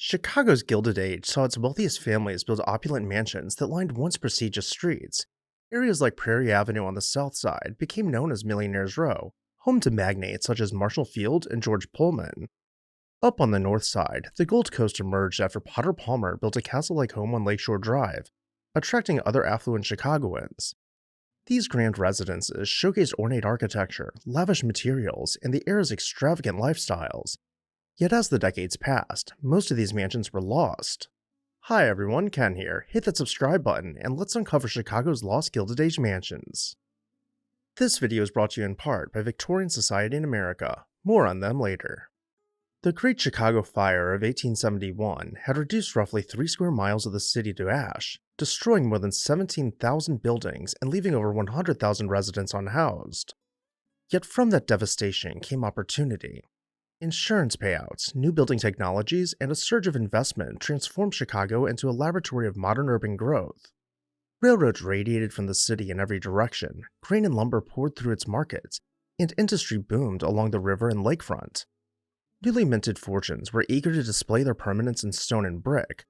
Chicago's Gilded Age saw its wealthiest families build opulent mansions that lined once prestigious streets. Areas like Prairie Avenue on the south side became known as Millionaires Row, home to magnates such as Marshall Field and George Pullman. Up on the north side, the Gold Coast emerged after Potter Palmer built a castle-like home on Lakeshore Drive, attracting other affluent Chicagoans. These grand residences showcased ornate architecture, lavish materials, and the era's extravagant lifestyles. Yet as the decades passed, most of these mansions were lost. Hi everyone, Ken here. Hit that subscribe button and let's uncover Chicago's lost Gilded Age mansions. This video is brought to you in part by Victorian Society in America. More on them later. The Great Chicago Fire of 1871 had reduced roughly 3 square miles of the city to ash, destroying more than 17,000 buildings and leaving over 100,000 residents unhoused. Yet from that devastation came opportunity. Insurance payouts, new building technologies, and a surge of investment transformed Chicago into a laboratory of modern urban growth. Railroads radiated from the city in every direction, grain and lumber poured through its markets, and industry boomed along the river and lakefront. Newly minted fortunes were eager to display their permanence in stone and brick.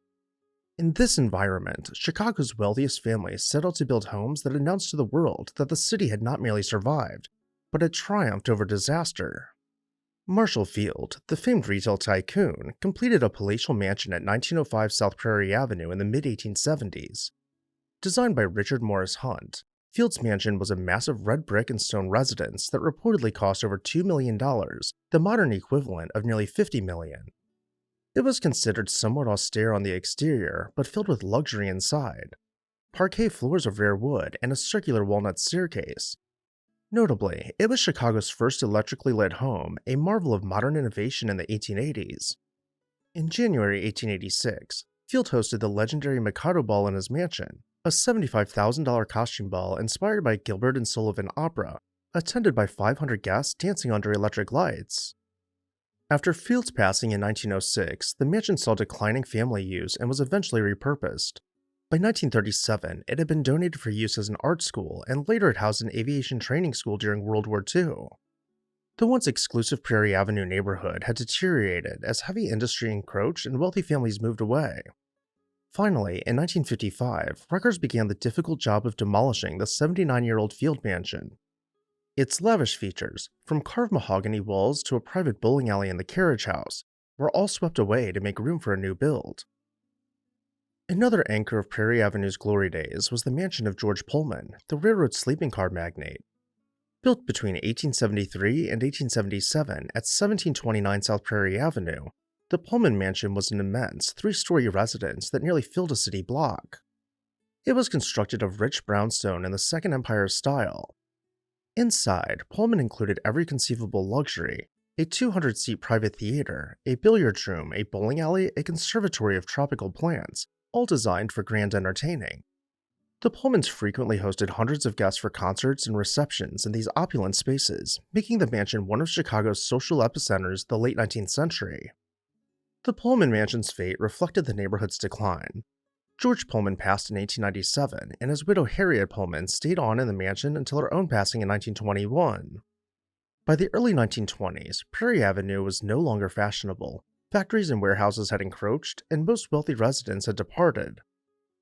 In this environment, Chicago's wealthiest families set out to build homes that announced to the world that the city had not merely survived, but had triumphed over disaster. Marshall Field, the famed retail tycoon, completed a palatial mansion at 1905 South Prairie Avenue in the mid-1870s. Designed by Richard Morris Hunt, Field's mansion was a massive red brick and stone residence that reportedly cost over $2 million, the modern equivalent of nearly $50 million. It was considered somewhat austere on the exterior, but filled with luxury inside. Parquet floors of rare wood and a circular walnut staircase. Notably, it was Chicago's first electrically lit home, a marvel of modern innovation in the 1880s. In January 1886, Field hosted the legendary Mikado Ball in his mansion, a $75,000 costume ball inspired by Gilbert and Sullivan opera, attended by 500 guests dancing under electric lights. After Field's passing in 1906, the mansion saw declining family use and was eventually repurposed. By 1937, it had been donated for use as an art school, and later it housed an aviation training school during World War II. The once exclusive Prairie Avenue neighborhood had deteriorated as heavy industry encroached and wealthy families moved away. Finally, in 1955, Rutgers began the difficult job of demolishing the 79-year-old Field mansion. Its lavish features, from carved mahogany walls to a private bowling alley in the carriage house, were all swept away to make room for a new build. Another anchor of Prairie Avenue's glory days was the mansion of George Pullman, the railroad sleeping car magnate. Built between 1873 and 1877 at 1729 South Prairie Avenue, the Pullman Mansion was an immense 3-story residence that nearly filled a city block. It was constructed of rich brownstone in the Second Empire style. Inside, Pullman included every conceivable luxury: a 200-seat private theater, a billiards room, a bowling alley, a conservatory of tropical plants, all designed for grand entertaining. The Pullmans frequently hosted hundreds of guests for concerts and receptions in these opulent spaces, making the mansion one of Chicago's social epicenters of the late 19th century. The Pullman Mansion's fate reflected the neighborhood's decline. George Pullman passed in 1897, and his widow Harriet Pullman stayed on in the mansion until her own passing in 1921. By the early 1920s, Prairie Avenue was no longer fashionable. Factories and warehouses had encroached, and most wealthy residents had departed.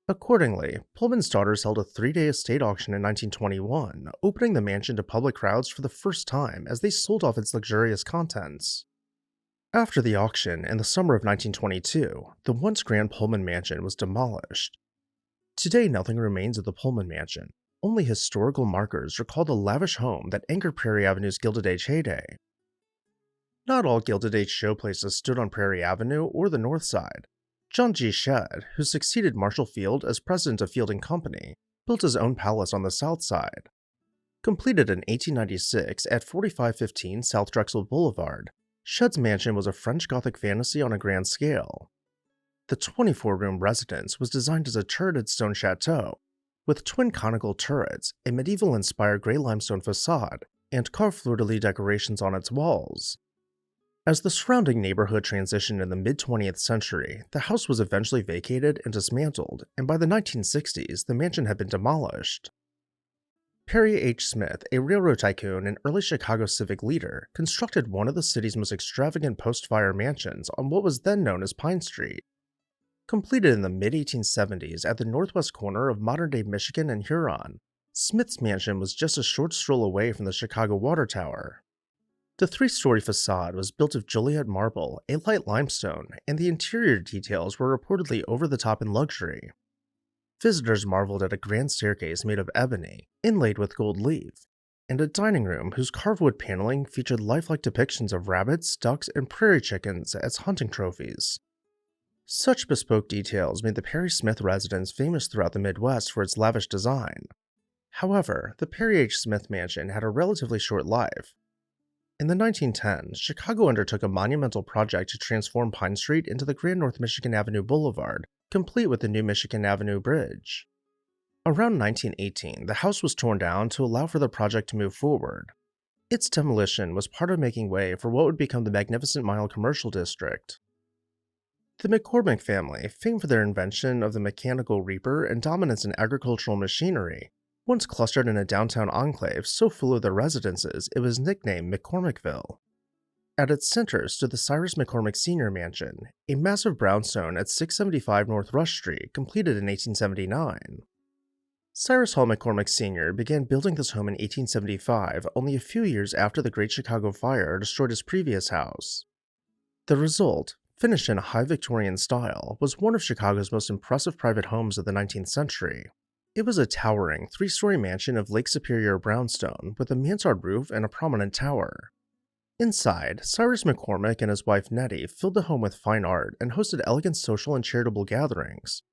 Accordingly, Pullman's daughters held a 3-day estate auction in 1921, opening the mansion to public crowds for the first time as they sold off its luxurious contents. After the auction, in the summer of 1922, the once grand Pullman Mansion was demolished. Today, nothing remains of the Pullman Mansion. Only historical markers recall the lavish home that anchored Prairie Avenue's Gilded Age heyday. Not all Gilded Age showplaces stood on Prairie Avenue or the north side. John G. Shedd, who succeeded Marshall Field as president of Field & Company, built his own palace on the south side. Completed in 1896 at 4515 South Drexel Boulevard, Shedd's mansion was a French Gothic fantasy on a grand scale. The 24-room residence was designed as a turreted stone chateau, with twin conical turrets, a medieval-inspired gray limestone facade, and carved fleur-de-lis decorations on its walls. As the surrounding neighborhood transitioned in the mid-20th century, the house was eventually vacated and dismantled, and by the 1960s, the mansion had been demolished. Perry H. Smith, a railroad tycoon and early Chicago civic leader, constructed one of the city's most extravagant post-fire mansions on what was then known as Pine Street. Completed in the mid-1870s at the northwest corner of modern-day Michigan and Huron, Smith's mansion was just a short stroll away from the Chicago Water Tower. The three-story facade was built of Joliet marble, a light limestone, and the interior details were reportedly over-the-top in luxury. Visitors marveled at a grand staircase made of ebony, inlaid with gold leaf, and a dining room whose carved wood paneling featured lifelike depictions of rabbits, ducks, and prairie chickens as hunting trophies. Such bespoke details made the Perry Smith residence famous throughout the Midwest for its lavish design. However, the Perry H. Smith mansion had a relatively short life. In the 1910s, Chicago undertook a monumental project to transform Pine Street into the Grand North Michigan Avenue Boulevard, complete with the new Michigan Avenue Bridge. Around 1918, the house was torn down to allow for the project to move forward. Its demolition was part of making way for what would become the Magnificent Mile Commercial District. The McCormick family, famed for their invention of the mechanical reaper and dominance in agricultural machinery, once clustered in a downtown enclave so full of their residences it was nicknamed McCormickville. At its center stood the Cyrus McCormick Sr. mansion, a massive brownstone at 675 North Rush Street, completed in 1879. Cyrus Hall McCormick Sr. began building this home in 1875, only a few years after the Great Chicago Fire destroyed his previous house. The result, finished in a high Victorian style, was one of Chicago's most impressive private homes of the 19th century. It was a towering, three-story mansion of Lake Superior brownstone with a mansard roof and a prominent tower. Inside, Cyrus McCormick and his wife Nettie filled the home with fine art and hosted elegant social and charitable gatherings.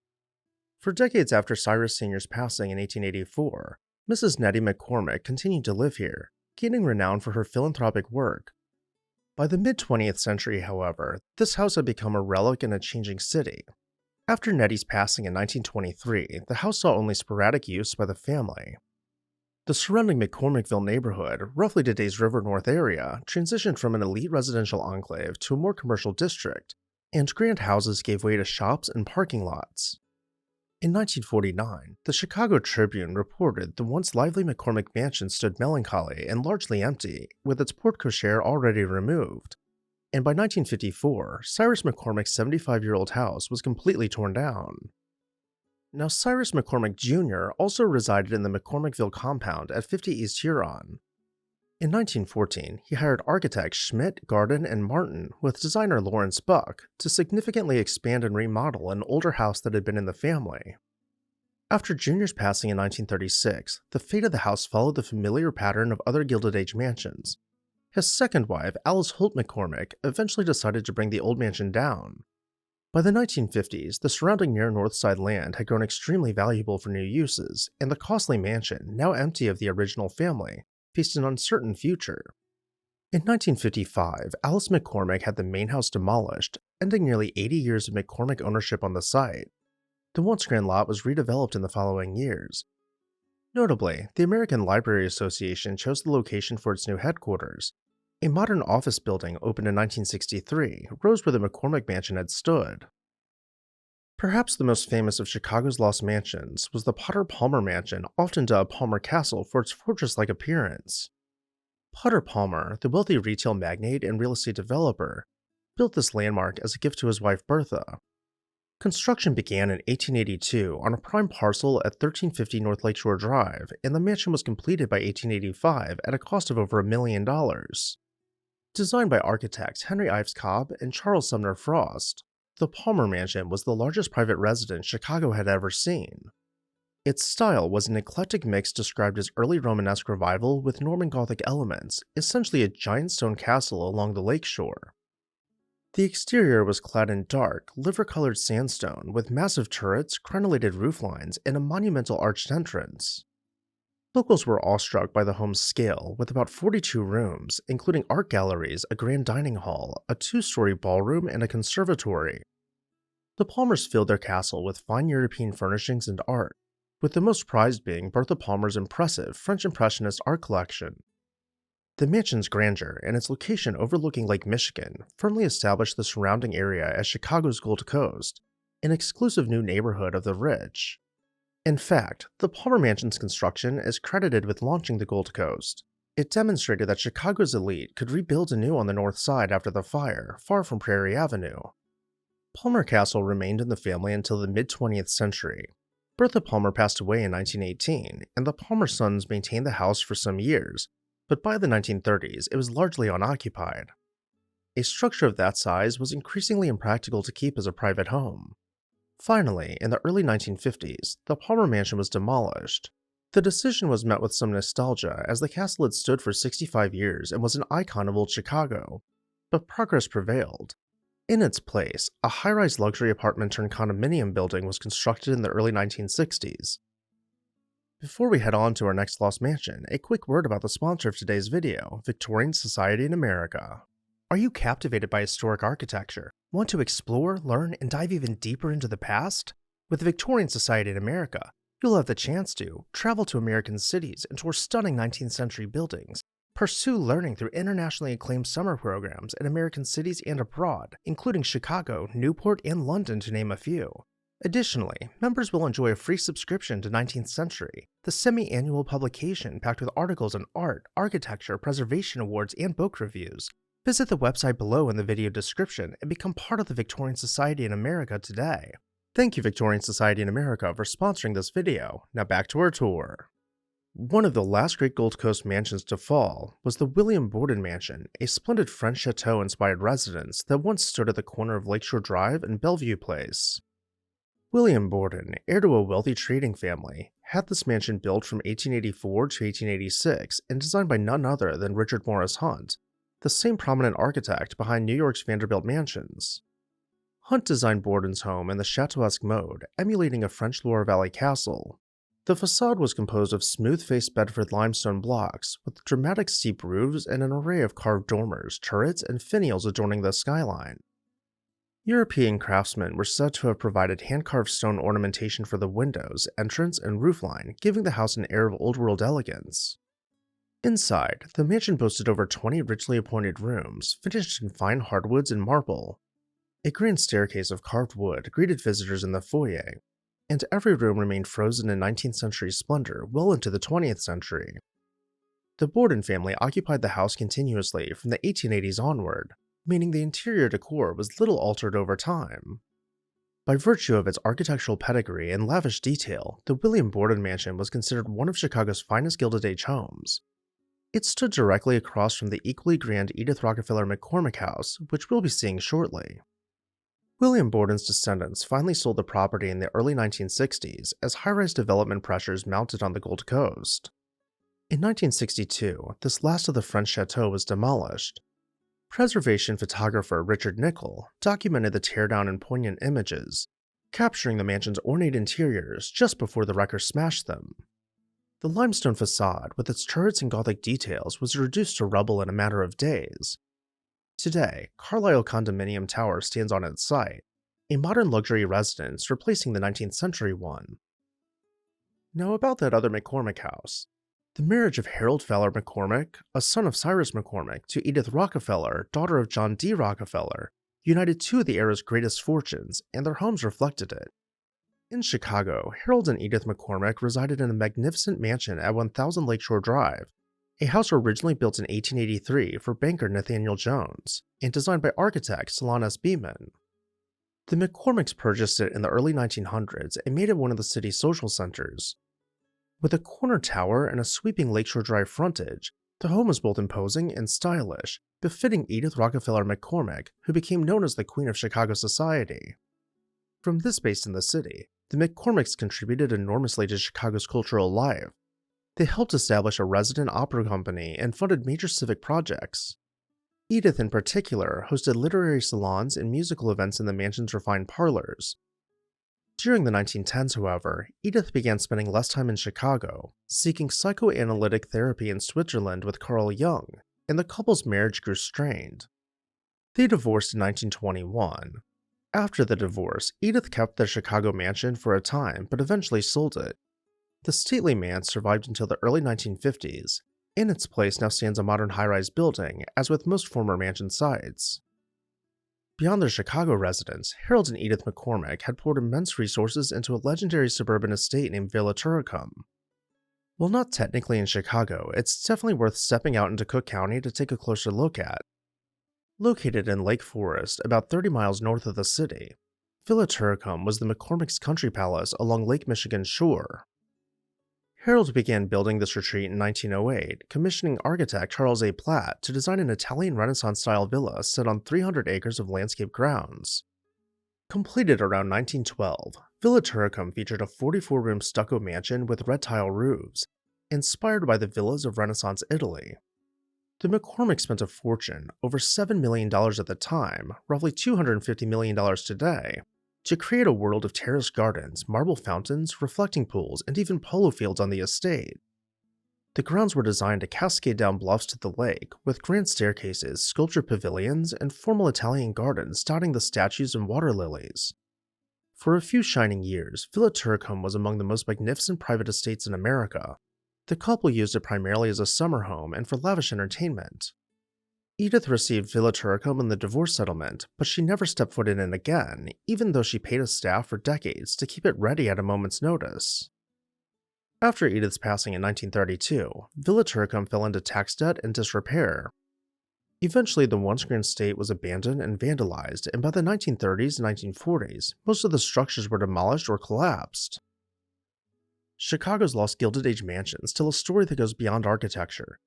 For decades after Cyrus Sr.'s passing in 1884, Mrs. Nettie McCormick continued to live here, gaining renown for her philanthropic work. By the mid-20th century, however, this house had become a relic in a changing city. After Nettie's passing in 1923, the house saw only sporadic use by the family. The surrounding McCormickville neighborhood, roughly today's River North area, transitioned from an elite residential enclave to a more commercial district, and grand houses gave way to shops and parking lots. In 1949, the Chicago Tribune reported the once lively McCormick Mansion stood melancholy and largely empty, with its porte-cochere already removed. And by 1954, Cyrus McCormick's 75-year-old house was completely torn down. Now, Cyrus McCormick Jr. also resided in the McCormickville compound at 50 East Huron. In 1914, he hired architects Schmidt, Garden, and Martin with designer Lawrence Buck to significantly expand and remodel an older house that had been in the family. After Jr.'s passing in 1936, the fate of the house followed the familiar pattern of other Gilded Age mansions. His second wife, Alice Holt McCormick, eventually decided to bring the old mansion down. By the 1950s, the surrounding near North Side land had grown extremely valuable for new uses, and the costly mansion, now empty of the original family, faced an uncertain future. In 1955, Alice McCormick had the main house demolished, ending nearly 80 years of McCormick ownership on the site. The once grand lot was redeveloped in the following years. Notably, the American Library Association chose the location for its new headquarters. A modern office building opened in 1963 rose where the McCormick Mansion had stood. Perhaps the most famous of Chicago's lost mansions was the Potter-Palmer Mansion, often dubbed Palmer Castle for its fortress-like appearance. Potter Palmer, the wealthy retail magnate and real estate developer, built this landmark as a gift to his wife Bertha. Construction began in 1882 on a prime parcel at 1350 North Lakeshore Drive, and the mansion was completed by 1885 at a cost of over $1 million. Designed by architects Henry Ives Cobb and Charles Sumner Frost, the Palmer Mansion was the largest private residence Chicago had ever seen. Its style was an eclectic mix described as early Romanesque revival with Norman Gothic elements, essentially a giant stone castle along the lakeshore. The exterior was clad in dark, liver-colored sandstone with massive turrets, crenellated rooflines, and a monumental arched entrance. Locals were awestruck by the home's scale, with about 42 rooms, including art galleries, a grand dining hall, a two-story ballroom, and a conservatory. The Palmers filled their castle with fine European furnishings and art, with the most prized being Bertha Palmer's impressive French Impressionist art collection. The mansion's grandeur and its location overlooking Lake Michigan firmly established the surrounding area as Chicago's Gold Coast, an exclusive new neighborhood of the rich. In fact, the Pullman Mansion's construction is credited with launching the Gold Coast. It demonstrated that Chicago's elite could rebuild anew on the north side after the fire, far from Prairie Avenue. Palmer Castle remained in the family until the mid-20th century. Bertha Palmer passed away in 1918, and the Palmer sons maintained the house for some years, but by the 1930s it was largely unoccupied. A structure of that size was increasingly impractical to keep as a private home. Finally, in the early 1950s, the Palmer Mansion was demolished. The decision was met with some nostalgia as the castle had stood for 65 years and was an icon of old Chicago, but progress prevailed. In its place, a high-rise luxury apartment turned condominium building was constructed in the early 1960s. Before we head on to our next lost mansion, a quick word about the sponsor of today's video, Victorian Society in America. Are you captivated by historic architecture? Want to explore, learn, and dive even deeper into the past? With the Victorian Society in America, you'll have the chance to travel to American cities and tour stunning 19th century buildings, pursue learning through internationally acclaimed summer programs in American cities and abroad, including Chicago, Newport, and London to name a few. Additionally, members will enjoy a free subscription to 19th Century, the semi-annual publication packed with articles on art, architecture, preservation awards, and book reviews. Visit the website below in the video description and become part of the Victorian Society in America today. Thank you, Victorian Society in America, for sponsoring this video. Now back to our tour. One of the last great Gold Coast mansions to fall was the Bordon Mansion, a splendid French chateau-inspired residence that once stood at the corner of Lakeshore Drive and Bellevue Place. William Borden, heir to a wealthy trading family, had this mansion built from 1884 to 1886 and designed by none other than Richard Morris Hunt, the same prominent architect behind New York's Vanderbilt mansions. Hunt designed Borden's home in the chateauesque mode, emulating a French Loire Valley castle. The facade was composed of smooth-faced Bedford limestone blocks, with dramatic steep roofs and an array of carved dormers, turrets, and finials adorning the skyline. European craftsmen were said to have provided hand-carved stone ornamentation for the windows, entrance, and roofline, giving the house an air of old-world elegance. Inside, the mansion boasted over 20 richly appointed rooms, finished in fine hardwoods and marble. A grand staircase of carved wood greeted visitors in the foyer, and every room remained frozen in 19th century splendor well into the 20th century. The Borden family occupied the house continuously from the 1880s onward, meaning the interior decor was little altered over time. By virtue of its architectural pedigree and lavish detail, the William Borden Mansion was considered one of Chicago's finest Gilded Age homes. It stood directly across from the equally grand Edith Rockefeller McCormick house, which we'll be seeing shortly. William Borden's descendants finally sold the property in the early 1960s as high-rise development pressures mounted on the Gold Coast. In 1962, this last of the French chateau was demolished. Preservation photographer Richard Nicol documented the teardown in poignant images, capturing the mansion's ornate interiors just before the wreckers smashed them. The limestone facade, with its turrets and Gothic details, was reduced to rubble in a matter of days. Today, Carlisle Condominium Tower stands on its site, a modern luxury residence replacing the 19th century one. Now about that other McCormick house. The marriage of Harold Fowler McCormick, a son of Cyrus McCormick, to Edith Rockefeller, daughter of John D. Rockefeller, united two of the era's greatest fortunes, and their homes reflected it. In Chicago, Harold and Edith McCormick resided in a magnificent mansion at 1000 Lakeshore Drive, a house originally built in 1883 for banker Nathaniel Jones, and designed by architect Solon S. Beeman. The McCormicks purchased it in the early 1900s and made it one of the city's social centers. With a corner tower and a sweeping Lakeshore Drive frontage, the home was both imposing and stylish, befitting Edith Rockefeller McCormick, who became known as the Queen of Chicago society. From this base in the city, the McCormicks contributed enormously to Chicago's cultural life. They helped establish a resident opera company and funded major civic projects. Edith in particular hosted literary salons and musical events in the mansion's refined parlors. During the 1910s, however, Edith began spending less time in Chicago, seeking psychoanalytic therapy in Switzerland with Carl Jung, and the couple's marriage grew strained. They divorced in 1921. After the divorce, Edith kept their Chicago mansion for a time but eventually sold it. The stately manse survived until the early 1950s. In its place now stands a modern high-rise building, as with most former mansion sites. Beyond their Chicago residence, Harold and Edith McCormick had poured immense resources into a legendary suburban estate named Villa Turicum. While not technically in Chicago, it's definitely worth stepping out into Cook County to take a closer look at. Located in Lake Forest, about 30 miles north of the city, Villa Turicum was the McCormick's country palace along Lake Michigan's shore. Harold began building this retreat in 1908, commissioning architect Charles A. Platt to design an Italian Renaissance-style villa set on 300 acres of landscape grounds. Completed around 1912, Villa Turicum featured a 44-room stucco mansion with red tile roofs, inspired by the villas of Renaissance Italy. The McCormick spent a fortune, over $7 million at the time, roughly $250 million today, to create a world of terraced gardens, marble fountains, reflecting pools, and even polo fields on the estate. The grounds were designed to cascade down bluffs to the lake, with grand staircases, sculptured pavilions, and formal Italian gardens dotting the statues and water lilies. For a few shining years, Villa Turicum was among the most magnificent private estates in America. The couple used it primarily as a summer home and for lavish entertainment. Edith received Villa Turicum in the divorce settlement, but she never stepped foot in it again, even though she paid a staff for decades to keep it ready at a moment's notice. After Edith's passing in 1932, Villa Turicum fell into tax debt and disrepair. Eventually, the once-grand estate was abandoned and vandalized, and by the 1930s and 1940s, most of the structures were demolished or collapsed. Chicago's lost Gilded Age mansions tell a story that goes beyond architecture.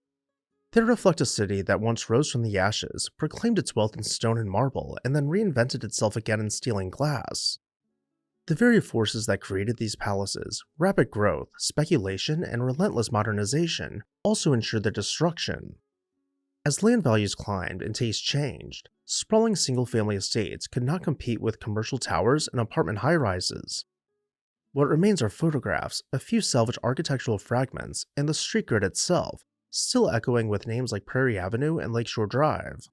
They reflect a city that once rose from the ashes, proclaimed its wealth in stone and marble, and then reinvented itself again in steel and glass. The very forces that created these palaces, rapid growth, speculation, and relentless modernization, also ensured their destruction. As land values climbed and tastes changed, sprawling single-family estates could not compete with commercial towers and apartment high-rises. What remains are photographs, a few salvaged architectural fragments, and the street grid itself, still echoing with names like Prairie Avenue and Lakeshore Drive.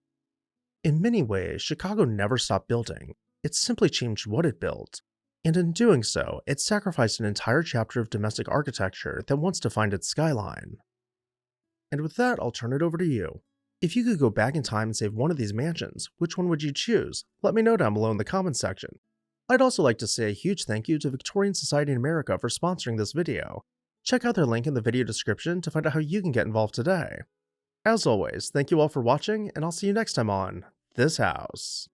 In many ways, Chicago never stopped building, it simply changed what it built, and in doing so, it sacrificed an entire chapter of domestic architecture that once defined its skyline. And with that, I'll turn it over to you. If you could go back in time and save one of these mansions, which one would you choose? Let me know down below in the comments section. I'd also like to say a huge thank you to Victorian Society in America for sponsoring this video. Check out their link in the video description to find out how you can get involved today. As always, thank you all for watching, and I'll see you next time on This House.